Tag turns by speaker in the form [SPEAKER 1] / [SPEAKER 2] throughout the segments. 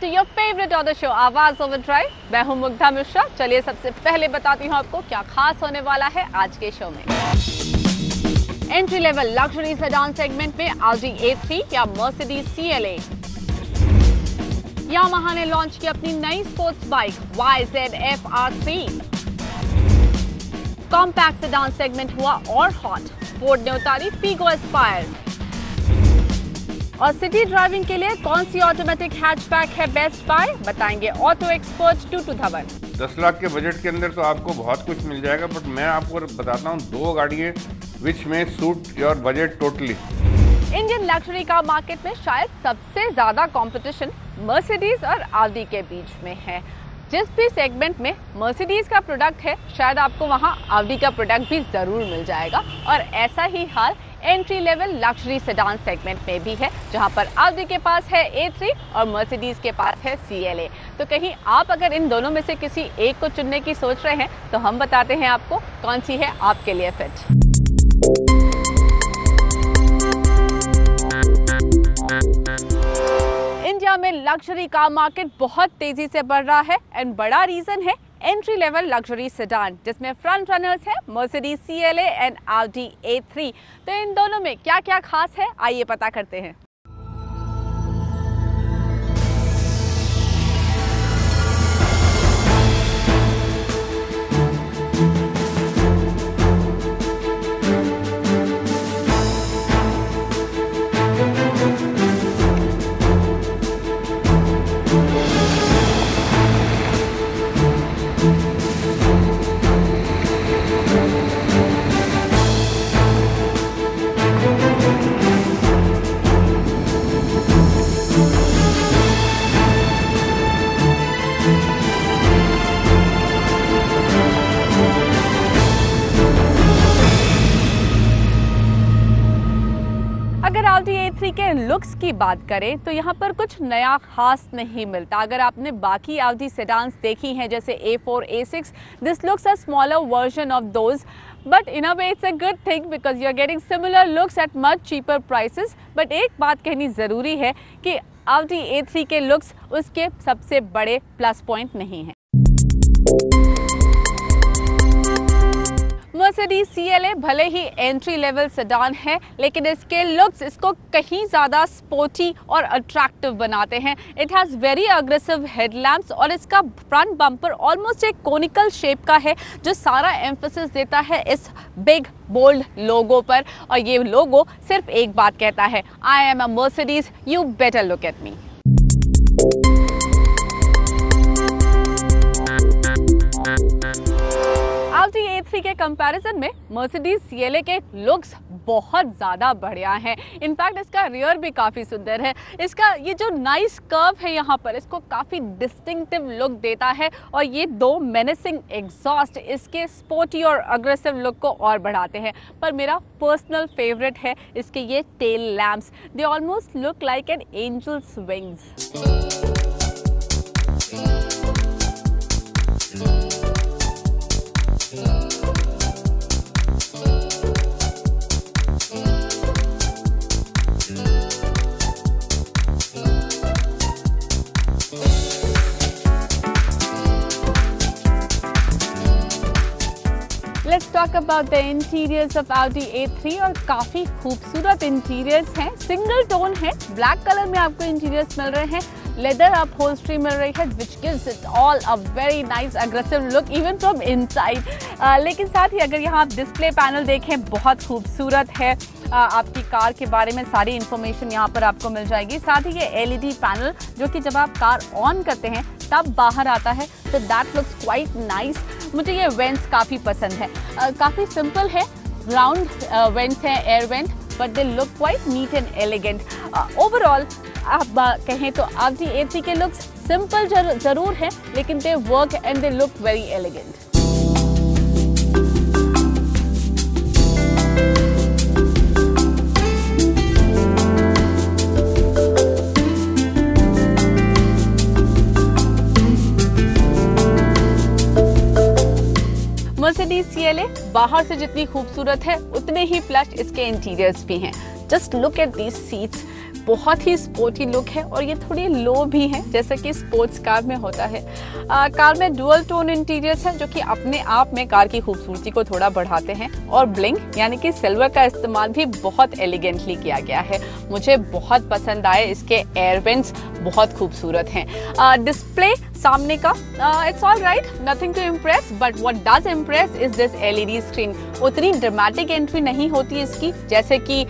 [SPEAKER 1] To your favourite auto show Awaaz overdrive. मैं हूं मुग्धा मिश्रा। चलिए सबसे पहले बताती हूं आपको क्या खास होने वाला है आज के शो में। Entry level luxury sedan segment में Audi A3 या Mercedes CLA। यामाहा ने लॉन्च की अपनी नई sports bike YZF R3। Compact sedan segment हुआ और हॉट, फोर्ड ने उतारी फिगो एस्पायर। और सिटी ड्राइविंग के लिए कौन सी ऑटोमेटिक हैचबैक है बेस्ट बाय, बताएंगे ऑटो एक्सपर्ट टूटू धवन।
[SPEAKER 2] 10 लाख के बजट के अंदर तो आपको बहुत कुछ मिल जाएगा, बट मैं आपको बताता हूँ 2 गाड़ियाँ विच में suit your budget totally.
[SPEAKER 1] Indian luxury car market में शायद सबसे ज्यादा कंपटीशन मर्सिडीज और Audi के बीच में है। जिस भी सेगमेंट में मर्सिडीज का प्रोडक्ट है, शायद आपको वहां Audi का प्रोडक्ट भी जरूर मिल जाएगा। और ऐसा ही हाल entry level luxury sedan segment में भी है, जहां पर Audi के पास है A3 और मर्सिडीज के पास है CLA। तो कहीं आप अगर इन दोनों में से किसी एक को चुनने की सोच रहे हैं, तो हम बताते हैं आपको कौन सी है आपके लिए फिट। इंडिया में लग्जरी कार मार्केट बहुत तेजी से बढ़ रहा है एंड बड़ा रीजन है एंट्री लेवल लग्जरी सेडान, जिसमें फ्रंट रनर्स हैं Mercedes CLA and Audi A3। तो इन दोनों में क्या क्या खास है, आइए पता करते हैं। अगर Audi A3 के लुक्स की बात करें तो यहाँ पर कुछ नया खास नहीं मिलता। अगर आपने बाकी Audi सेडान्स देखी हैं जैसे A4, A6, this looks a smaller version of those, but in a way it's a good thing because you are getting similar looks at much cheaper prices. But एक बात कहनी ज़रूरी है कि Audi A3 के लुक्स उसके सबसे बड़े प्लस पॉइंट नहीं हैं। Mercedes CLA भले ही एंट्री लेवल सेडान है, लेकिन इसके लुक्स इसको कहीं ज़्यादा स्पोर्टी और अट्रैक्टिव बनाते हैं। It has very aggressive headlamps और इसका फ्रंट बम्पर ऑलमोस्ट एक कोनिकल शेप का है, जो सारा एम्फेसिस देता है इस बिग बोल्ड लोगो पर। और ये लोगो सिर्फ एक बात कहता है, I am a Mercedes, you better look at me. Audi A3 के कंपैरिजन में Mercedes CLA के लुक्स बहुत ज़्यादा बढ़िया हैं। इनफैक्ट इसका रियर भी काफ़ी सुंदर है। इसका ये जो नाइस कर्व है यहाँ पर, इसको काफ़ी डिस्टिंक्टिव लुक देता है। और ये 2 मेनेसिंग एग्जॉस्ट इसके स्पोर्टी और अग्रेसिव लुक को और बढ़ाते हैं। पर मेरा पर्सनल फेवरेट है इसके ये tail lamps. They almost look like an angels wings. Let's talk about the interiors of Audi A3 और काफ़ी खूबसूरत इंटीरियर्स हैं। सिंगल टोन है, ब्लैक कलर में आपको इंटीरियर्स मिल रहे हैं। लेदर अपहोल्स्ट्री मिल रही है which gives it all a very nice aggressive look even from inside। लेकिन साथ ही अगर यहाँ आप डिस्प्ले पैनल देखें, बहुत खूबसूरत है। आपकी कार के बारे में सारी इन्फॉर्मेशन यहाँ पर आपको मिल जाएगी। साथ ही ये LED पैनल जो कि जब आप कार ऑन करते हैं तब बाहर आता है, तो दैट लुक्स क्वाइट नाइस। मुझे ये वेंट्स काफ़ी पसंद है। काफ़ी सिंपल है, राउंड वेंट्स हैं, air vent, but they look quite neat and elegant. Overall आप कहें तो Audi A3 के लुक्स सिंपल जरूर हैं, लेकिन they work and they look very elegant. Mercedes CLA बाहर से जितनी खूबसूरत है, उतने ही फ्लश इसके इंटीरियर्स भी हैं। Just look at these seats, बहुत ही स्पोर्टी लुक है और ये थोड़ी लो भी है जैसे कि स्पोर्ट्स कार में होता है। कार में डुअल टोन इंटीरियर्स हैं जो कि अपने आप में कार की खूबसूरती को थोड़ा बढ़ाते हैं और ब्लिंग यानी कि सिल्वर का इस्तेमाल भी बहुत एलिगेंटली किया गया है। मुझे बहुत पसंद आए, इसके एयर वेंट्स बहुत खूबसूरत हैं। डिस्प्ले सामने का it's all right, nothing to impress, but what does impress is this LED screen. उतनी ड्रामेटिक एंट्री नहीं होती इसकी जैसे कि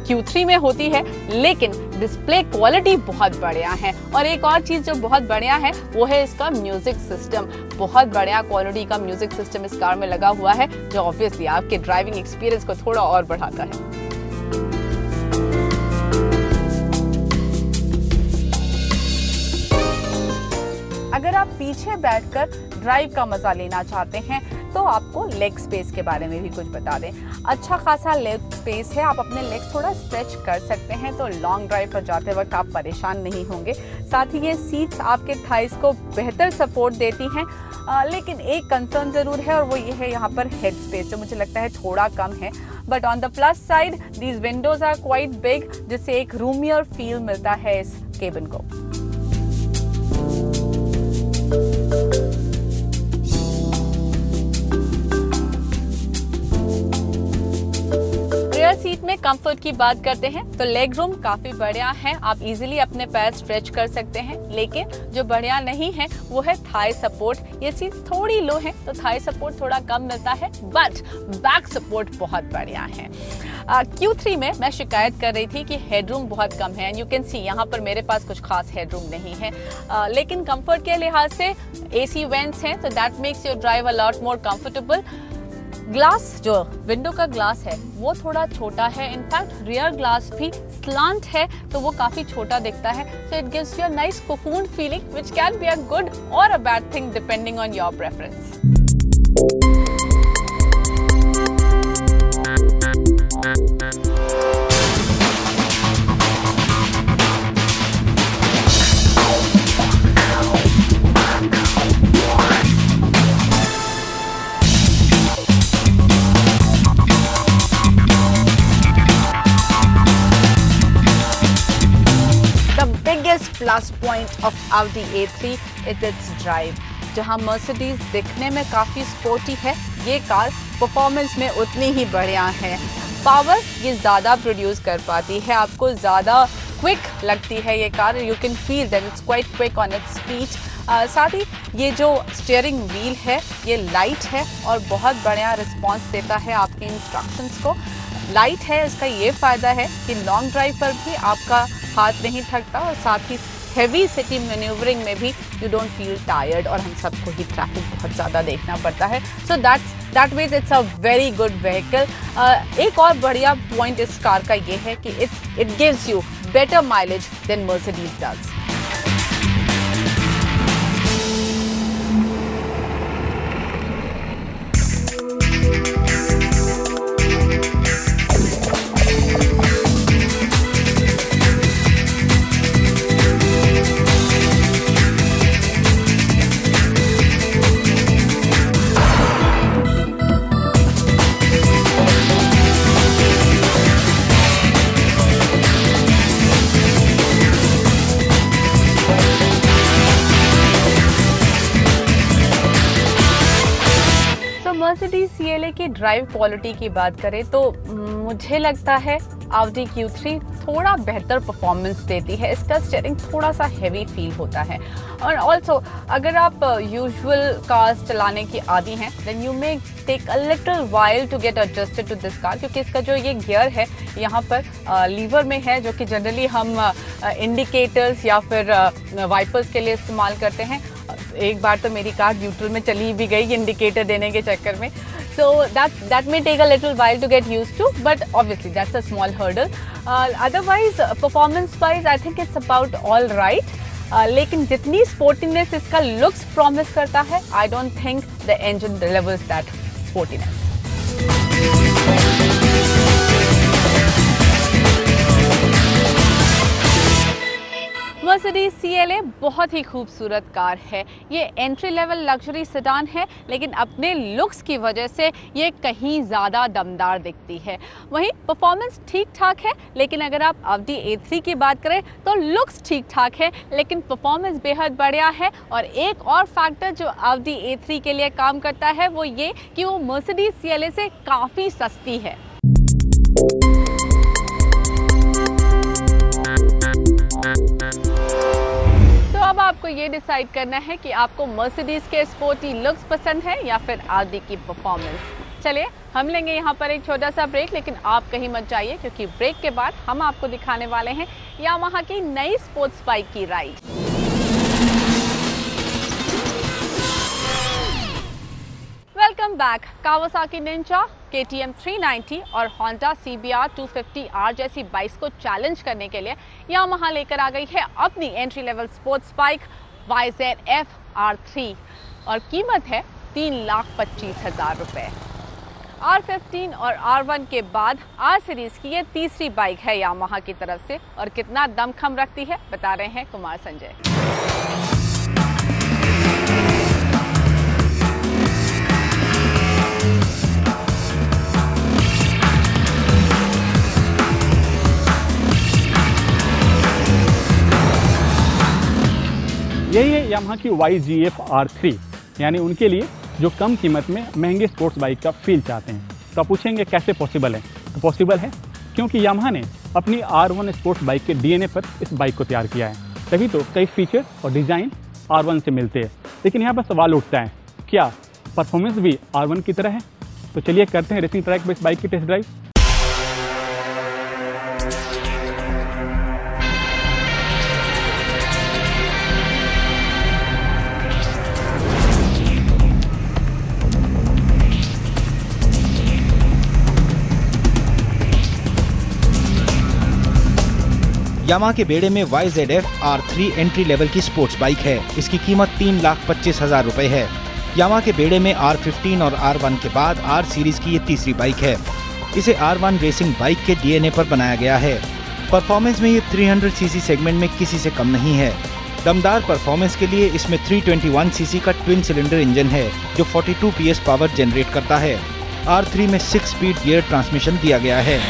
[SPEAKER 1] Q3 में होती है, लेकिन डिस्प्ले क्वालिटी बहुत बढ़िया है। और एक और चीज़ जो बहुत बढ़िया है वो है इसका म्यूजिक सिस्टम। बहुत बढ़िया क्वालिटी का म्यूजिक सिस्टम इस कार में लगा हुआ है जो ऑब्वियसली आपके ड्राइविंग एक्सपीरियंस को थोड़ा और बढ़ाता है। अगर आप पीछे बैठकर ड्राइव का मजा लेना चाहते हैं तो आपको लेग स्पेस के बारे में भी कुछ बता दें। अच्छा खासा लेग स्पेस है, आप अपने लेग्स थोड़ा स्ट्रेच कर सकते हैं तो लॉन्ग ड्राइव पर जाते वक्त आप परेशान नहीं होंगे। साथ ही ये सीट्स आपके थाइस को बेहतर सपोर्ट देती हैं, लेकिन एक कंसर्न ज़रूर है और वो ये है यहाँ पर हेड स्पेस जो मुझे लगता है थोड़ा कम है। But on the plus side these windows are quite big जिससे एक रूमियर फील मिलता है इस केबिन को। रियर सीट में कंफर्ट की बात करते हैं तो लेग रूम काफी बढ़िया है, आप इजीली अपने पैर स्ट्रेच कर सकते हैं। लेकिन जो बढ़िया नहीं है वो है थाई सपोर्ट। ये सीट थोड़ी लो है तो थाई सपोर्ट थोड़ा कम मिलता है, बट बैक सपोर्ट बहुत बढ़िया है। Q3 में मैं शिकायत कर रही थी कि हेडरूम बहुत कम है एंड यू कैन सी यहाँ पर मेरे पास कुछ खास हेडरूम नहीं है, लेकिन कंफर्ट के लिहाज से AC वेंट्स हैं तो that makes your drive a lot more comfortable. Glass जो विंडो का ग्लास है वो थोड़ा छोटा है, इनफैक्ट रियर ग्लास भी स्लांट है तो वो काफी छोटा दिखता है, so it gives you a nice cocoon feeling which can be a good or a bad thing depending on your preference. Plus point of Audi A3 is its drive। जहां Mercedes दिखने में काफ़ी स्पोर्टी है, ये car performance में उतनी ही बढ़िया है। पावर ये ज़्यादा प्रोड्यूस कर पाती है, आपको ज़्यादा क्विक लगती है ये car, you can feel that it's quite quick on its speed. साथ ही ये जो स्टीयरिंग व्हील है ये लाइट है और बहुत बढ़िया रिस्पॉन्स देता है आपके इंस्ट्रक्शंस को। लाइट है, इसका ये फ़ायदा है कि लॉन्ग ड्राइव पर भी आपका हाथ नहीं थकता और साथ ही हेवी सिटी मैन्यूवरिंग में भी यू डोंट फील टायर्ड, और हम सबको ही ट्रैफिक बहुत ज़्यादा देखना पड़ता है, so that means it's a very good vehicle. एक और बढ़िया पॉइंट इस कार का ये है कि it gives you better mileage than Mercedes does. Mercedes CLA की ड्राइव क्वालिटी की बात करें तो मुझे लगता है Audi Q3 थोड़ा बेहतर परफॉर्मेंस देती है, इसका स्टीयरिंग थोड़ा सा हेवी फील होता है। और ऑल्सो अगर आप यूजुअल कार्स चलाने की आदी हैं then you may take a little while to get adjusted to this car, क्योंकि इसका जो ये गियर है यहाँ पर लीवर में है जो कि जनरली हम इंडिकेटर्स या फिर वाइपर्स के लिए इस्तेमाल करते हैं। एक बार तो मेरी कार न्यूट्रल में चली भी गई इंडिकेटर देने के चक्कर में, so that may take a little while to get used to, but obviously that's a small hurdle. Otherwise performance wise I think it's about all right, लेकिन जितनी स्पोर्टीनेस इसका लुक्स प्रॉमिस करता है I don't think the engine delivers that sportiness. Mercedes CLA बहुत ही खूबसूरत car है। ये entry level luxury sedan है, लेकिन अपने लुक्स की वजह से ये कहीं ज़्यादा दमदार दिखती है। वहीं परफॉर्मेंस ठीक ठाक है, लेकिन अगर आप Audi A3 की बात करें तो लुक्स ठीक ठाक है, लेकिन परफॉर्मेंस बेहद बढ़िया है। और एक और फैक्टर जो Audi A3 के लिए काम करता है वो ये कि वो मर्सिडीज CLA से काफ़ी सस्ती है। तो अब आपको ये डिसाइड करना है कि आपको मर्सिडीज के स्पोर्टी लुक्स पसंद है या फिर Audi की परफॉर्मेंस। चलिए हम लेंगे यहाँ पर एक छोटा सा ब्रेक, लेकिन आप कहीं मत जाइए, क्योंकि ब्रेक के बाद हम आपको दिखाने वाले हैं यामाहा की नई स्पोर्ट्स बाइक की ride. Welcome back. Kawasaki Ninja, KTM 390 और Honda CBR 250R जैसी बाइक्स को चैलेंज करने के लिए यामाहा लेकर आ गई है अपनी entry level sports bike YZF R3 और कीमत है 3,25,000 रुपये। R15 और R1 के बाद R सीरीज की ये तीसरी बाइक है यामाहा की तरफ से, और कितना दमखम रखती है बता रहे हैं कुमार संजय।
[SPEAKER 3] यही है यामाहा की YZF R3, यानी उनके लिए जो कम कीमत में महंगे स्पोर्ट्स बाइक का फील चाहते हैं। तो आप पूछेंगे कैसे पॉसिबल है? तो पॉसिबल है क्योंकि यामाहा ने अपनी R1 स्पोर्ट्स बाइक के DNA पर इस बाइक को तैयार किया है, तभी तो कई फीचर और डिज़ाइन R1 से मिलते हैं। लेकिन यहाँ पर सवाल उठता है, क्या परफॉर्मेंस भी R1 की तरह है? तो चलिए करते हैं रेसिंग ट्रैक पर इस बाइक की टेस्ट ड्राइव।
[SPEAKER 4] यामाहा के बेड़े में YZF R3 एंट्री लेवल की स्पोर्ट्स बाइक है। इसकी कीमत 3,25,000 रुपए है। यामाहा के बेड़े में R15 और R1 के बाद R सीरीज की ये तीसरी बाइक है। इसे R1 रेसिंग बाइक के DNA पर बनाया गया है। परफॉर्मेंस में ये 300 सीसी सेगमेंट में किसी से कम नहीं है। दमदार परफॉर्मेंस के लिए इसमें 321 सीसी का ट्विन सिलेंडर इंजन है, जो 42 PS पावर जनरेट करता है। R3 में 6 स्पीड गियर ट्रांसमिशन दिया गया है।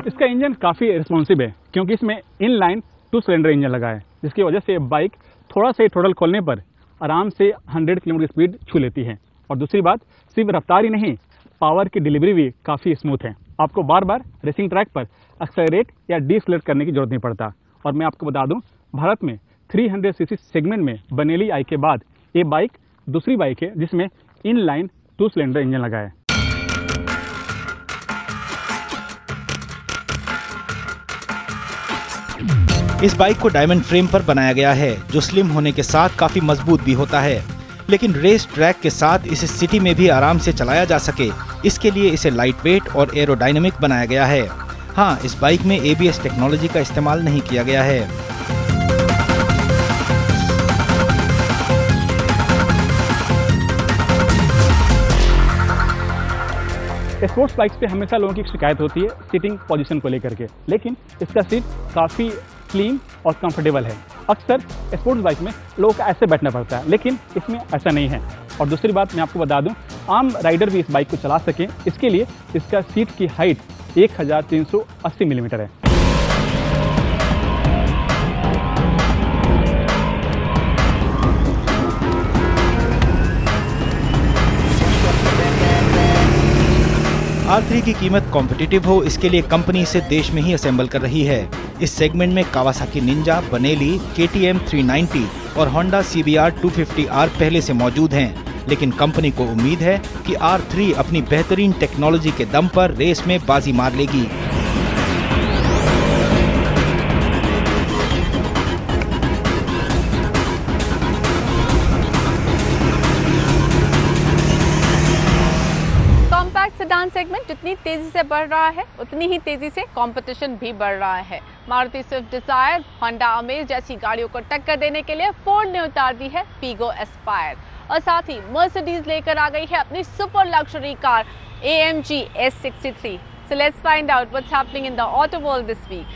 [SPEAKER 3] इसका इंजन काफ़ी रिस्पॉन्सिव है, क्योंकि इसमें इनलाइन 2 सिलेंडर इंजन लगा है, जिसकी वजह से बाइक थोड़ा सा ही थ्रोटल खोलने पर आराम से 100 किलोमीटर स्पीड छू लेती है। और दूसरी बात, सिर्फ रफ्तार ही नहीं, पावर की डिलीवरी भी काफ़ी स्मूथ है। आपको बार बार रेसिंग ट्रैक पर एक्सेलरेट या डीसेलरेट करने की जरूरत नहीं पड़ता। और मैं आपको बता दूं, भारत में 300 सीसी सेगमेंट में बनेली आई के बाद ये बाइक दूसरी बाइक है जिसमें इनलाइन 2 सिलेंडर इंजन लगा है।
[SPEAKER 4] इस बाइक को डायमंड फ्रेम पर बनाया गया है, जो स्लिम होने के साथ काफी मजबूत भी होता है। लेकिन रेस ट्रैक के साथ इसे सिटी में भी आराम से चलाया जा सके, इसके लिए इसे लाइट वेट और एरोडायनेमिक बनाया गया है। हाँ, इस बाइक में ABS टेक्नोलॉजी का इस्तेमाल नहीं किया गया है।
[SPEAKER 3] स्पोर्ट्स बाइक्स पे हमेशा लोगों की शिकायत होती है सीटिंग पोजीशन को लेकर के, लेकिन इसका सीट काफ़ी क्लीन और कंफर्टेबल है। अक्सर स्पोर्ट्स बाइक में लोगों को ऐसे बैठना पड़ता है, लेकिन इसमें ऐसा नहीं है। और दूसरी बात मैं आपको बता दूं, आम राइडर भी इस बाइक को चला सकें, इसके लिए इसका सीट की हाइट 1380 मिलीमीटर है।
[SPEAKER 4] R3 की कीमत कॉम्पिटिटिव हो, इसके लिए कंपनी इसे देश में ही असेंबल कर रही है। इस सेगमेंट में कावासाकी निंजा, बनेली, KTM 390 और Honda CBR 250R पहले से मौजूद हैं। लेकिन कंपनी को उम्मीद है कि R3 अपनी बेहतरीन टेक्नोलॉजी के दम पर रेस में बाजी मार लेगी।
[SPEAKER 1] कॉम्पैक्ट सेडान सेगमेंट जितनी तेजी से बढ़ रहा है उतनी ही तेजी से कंपटीशन भी बढ़ रहा है। Maruti Swift Dzire, Honda Amaze जैसी गाड़ियों को टक्कर देने के लिए फोर्ड ने उतार दी है फिगो एस्पायर और साथ ही मर्सिडीज लेकर आ गई है अपनी super luxury car AMG S63। So let's find out what's happening in the auto world this week.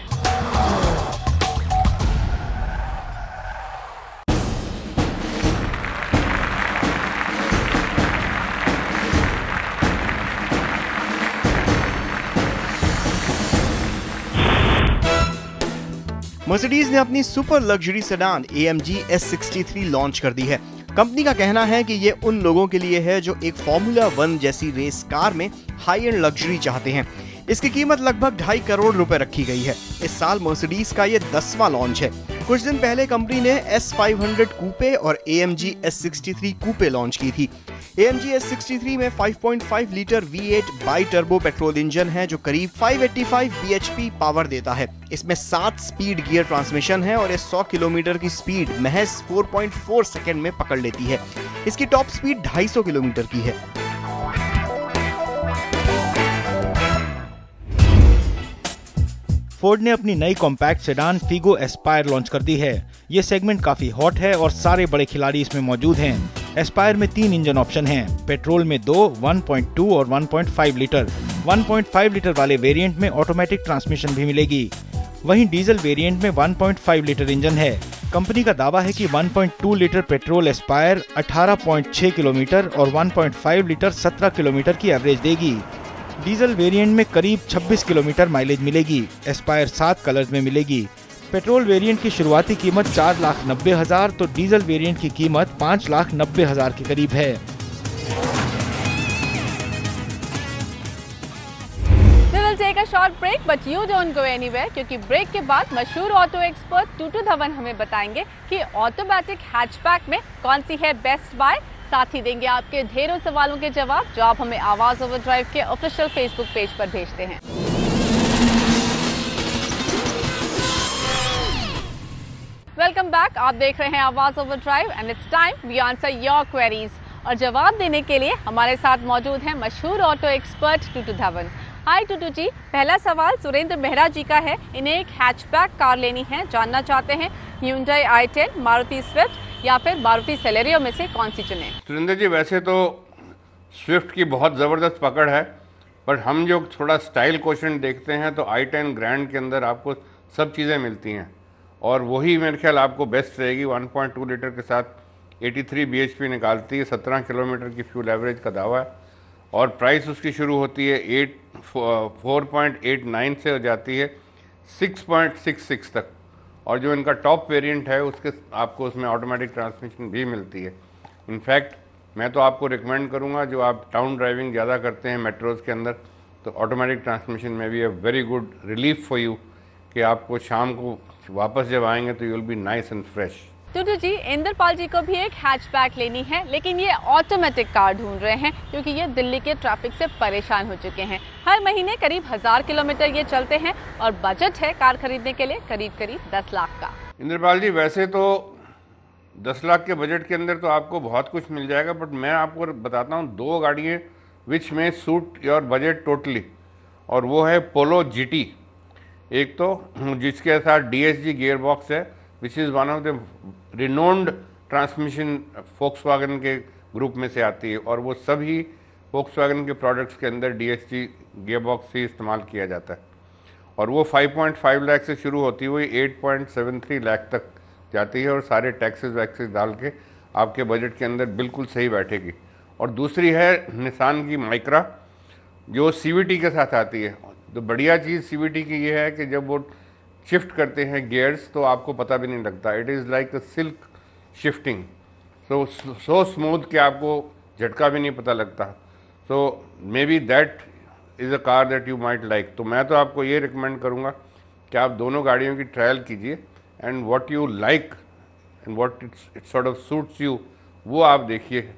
[SPEAKER 5] Mercedes ने अपनी super luxury sedan AMG S63 launch कर दी है। कंपनी का कहना है कि ये उन लोगों के लिए है जो एक फॉर्मूला 1 जैसी रेस कार में हाई एंड लग्जरी चाहते हैं। इसकी कीमत लगभग 2.5 करोड़ रुपए रखी गई है। इस साल मर्सिडीज का ये 10वां लॉन्च है। कुछ दिन पहले कंपनी ने S500 कूपे और AMG S63 कूपे लॉन्च की थी। AMG S63 में 5.5 litre V8 by turbo petrol engine है जो करीब 585 bhp पावर देता है। इसमें 7 स्पीड गियर ट्रांसमिशन है और ये 100 किलोमीटर की स्पीड महज 4.4 सेकंड में पकड़ लेती है। इसकी टॉप स्पीड 250 किलोमीटर की है।
[SPEAKER 4] फोर्ड ने अपनी नई compact sedan Figo Aspire launch कर दी है। ये सेगमेंट काफी हॉट है और सारे बड़े खिलाड़ी इसमें मौजूद हैं। एस्पायर में 3 इंजन ऑप्शन हैं। पेट्रोल में 2, 1.2 और 1.5 लीटर। 1.5 लीटर वाले वेरिएंट में ऑटोमेटिक ट्रांसमिशन भी मिलेगी। वहीं डीजल वेरिएंट में 1.5 लीटर इंजन है। कंपनी का दावा है कि 1.2 लीटर पेट्रोल एस्पायर 18.6 किलोमीटर और 1.5 लीटर 17 किलोमीटर की एवरेज देगी। डीजल वेरिएंट में करीब 26 किलोमीटर माइलेज मिलेगी। एस्पायर 7 कलर्स में मिलेगी। पेट्रोल वेरिएंट की शुरुआती कीमत 4,90,000 तो डीजल वेरिएंट की कीमत 5,90,000 के करीब है।
[SPEAKER 1] We will take a short break, but you don't go anywhere क्योंकि ब्रेक के बाद मशहूर ऑटो एक्सपर्ट टूटू धवन हमें बताएंगे कि ऑटोमेटिक हैचबैक में कौन सी है बेस्ट बाय। साथ ही देंगे आपके ढेरों सवालों के जवाब जो आप हमें आवाज ओवरड्राइव के ऑफिशियल फेसबुक पेज पर भेजते हैं। वेलकम बैक, आप देख रहे हैं Awaaz overdrive and it's time we answer your queries. और जवाब देने के लिए हमारे साथ मौजूद हैं मशहूर ऑटो एक्सपर्ट टूटू धवन। हाय टूटू जी, पहला सवाल सुरेंद्र मेहरा जी का है। इन्हें एक हैचबैक कार लेनी है, जानना चाहते हैं Hyundai i10, मारुति स्विफ्ट या फिर मारुति सेलेरियो में से कौन सी चुने।
[SPEAKER 2] सुरेंद्र जी, वैसे तो स्विफ्ट की बहुत ज़बरदस्त पकड़ है, पर हम जो थोड़ा स्टाइल क्वेश्चन देखते हैं तो i10 ग्रैंड के अंदर आपको सब चीज़ें मिलती हैं और वही मेरे ख्याल आपको बेस्ट रहेगी। 1.2 लीटर के साथ 83 bhp निकालती है, 17 किलोमीटर की फ्यूल एवरेज का दावा है और प्राइस उसकी शुरू होती है 4.89 से हो जाती है 6.66 तक। और जो इनका टॉप वेरिएंट है उसके आपको उसमें ऑटोमेटिक ट्रांसमिशन भी मिलती है। इनफैक्ट मैं तो आपको रिकमेंड करूंगा, जो आप टाउन ड्राइविंग ज़्यादा करते हैं मेट्रोज़ के अंदर, तो ऑटोमेटिक ट्रांसमिशन में भी a very good relief for you कि आपको शाम को वापस जब आएंगे तो you will be nice and fresh.
[SPEAKER 1] Tutu ji, Indrapal ji को भी एक हैचबैक लेनी है लेकिन ये ऑटोमेटिक कार ढूंढ रहे हैं क्योंकि ये दिल्ली के ट्रैफिक से परेशान हो चुके हैं। हर महीने करीब 1000 किलोमीटर ये चलते हैं और बजट है कार खरीदने के लिए करीब 10 लाख का।
[SPEAKER 2] इंद्रपाल जी, वैसे तो 10 लाख के बजट के अंदर तो आपको बहुत कुछ मिल जाएगा, बट मैं आपको बताता हूँ 2 गाड़ियाँ विच में सूट योर बजट टोटली, और वो है पोलो GT। एक तो जिसके साथ DSG गियर बॉक्स है which is one of the renowned transmission Volkswagen के ग्रुप में से आती है और वो सभी फोक्सवैगन के प्रोडक्ट्स के अंदर DSG गियर बॉक्स ही इस्तेमाल किया जाता है और वो 5.5 लाख से शुरू होती हुई 8.73 लाख तक जाती है और सारे टैक्सेस वैक्सेस डाल के आपके बजट के अंदर बिल्कुल सही बैठेगी। और दूसरी है निसान की माइक्रा जो CVT के साथ आती है। तो बढ़िया चीज़ CVT की ये है कि जब वो शिफ्ट करते हैं गियर्स तो आपको पता भी नहीं लगता। It is like a silk shifting, so smooth कि आपको झटका भी नहीं पता लगता। So maybe that is a car that you might like. तो मैं तो आपको ये रिकमेंड करूँगा कि आप दोनों गाड़ियों की ट्रायल कीजिए and what you like and what it sort of suits you वो आप देखिए।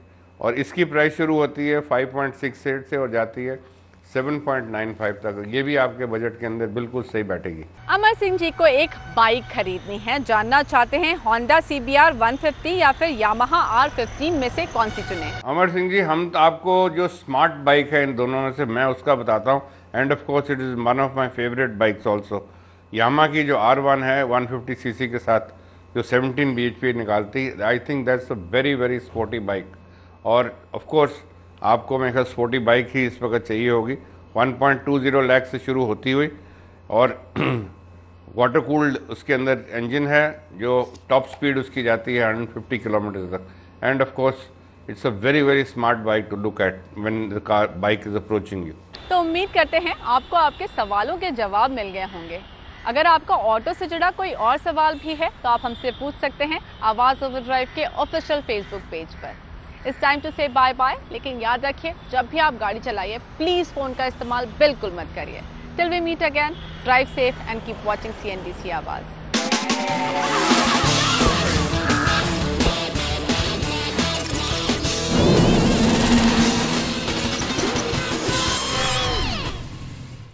[SPEAKER 2] और इसकी प्राइस शुरू होती है 5.68 से और जाती है 7.95 तक, ये भी आपके बजट के अंदर बिल्कुल सही बैठेगी।
[SPEAKER 1] अमर सिंह जी को एक बाइक खरीदनी है, जानना चाहते हैं होंडा CBR 150 या फिर यामाहा R15 में से कौन सी चुने?
[SPEAKER 2] अमर सिंह जी, हम आपको जो स्मार्ट बाइक है इन दोनों में से मैं उसका बताता हूँ, and of course it is one of my favourite bikes also. Yamaha की जो R1 है 150 cc के साथ जो 17 bhp निकालती, I think that's a very very sporty bike. और ऑफ कोर्स आपको मेरे ख्याल स्पोर्टी बाइक ही इस वक्त चाहिए होगी। 1.20 लाख से शुरू होती हुई और वाटर कूल्ड उसके अंदर इंजन है, जो टॉप स्पीड उसकी जाती है 150 किलोमीटर तक। And of course it's a very very smart bike to look at when the car bike is approaching you.
[SPEAKER 1] तो उम्मीद करते हैं आपको आपके सवालों के जवाब मिल गए होंगे। अगर आपका ऑटो से जुड़ा कोई और सवाल भी है तो आप हमसे पूछ सकते हैं आवाज़ ओवरड्राइव के ऑफिशियल फेसबुक पेज पर। इट्स टाइम टू से बाय बाय, लेकिन याद रखिए जब भी आप गाड़ी चलाइए प्लीज़ फ़ोन का इस्तेमाल बिल्कुल मत करिए। Till we meet again, drive safe and keep watching CNBC आवाज़।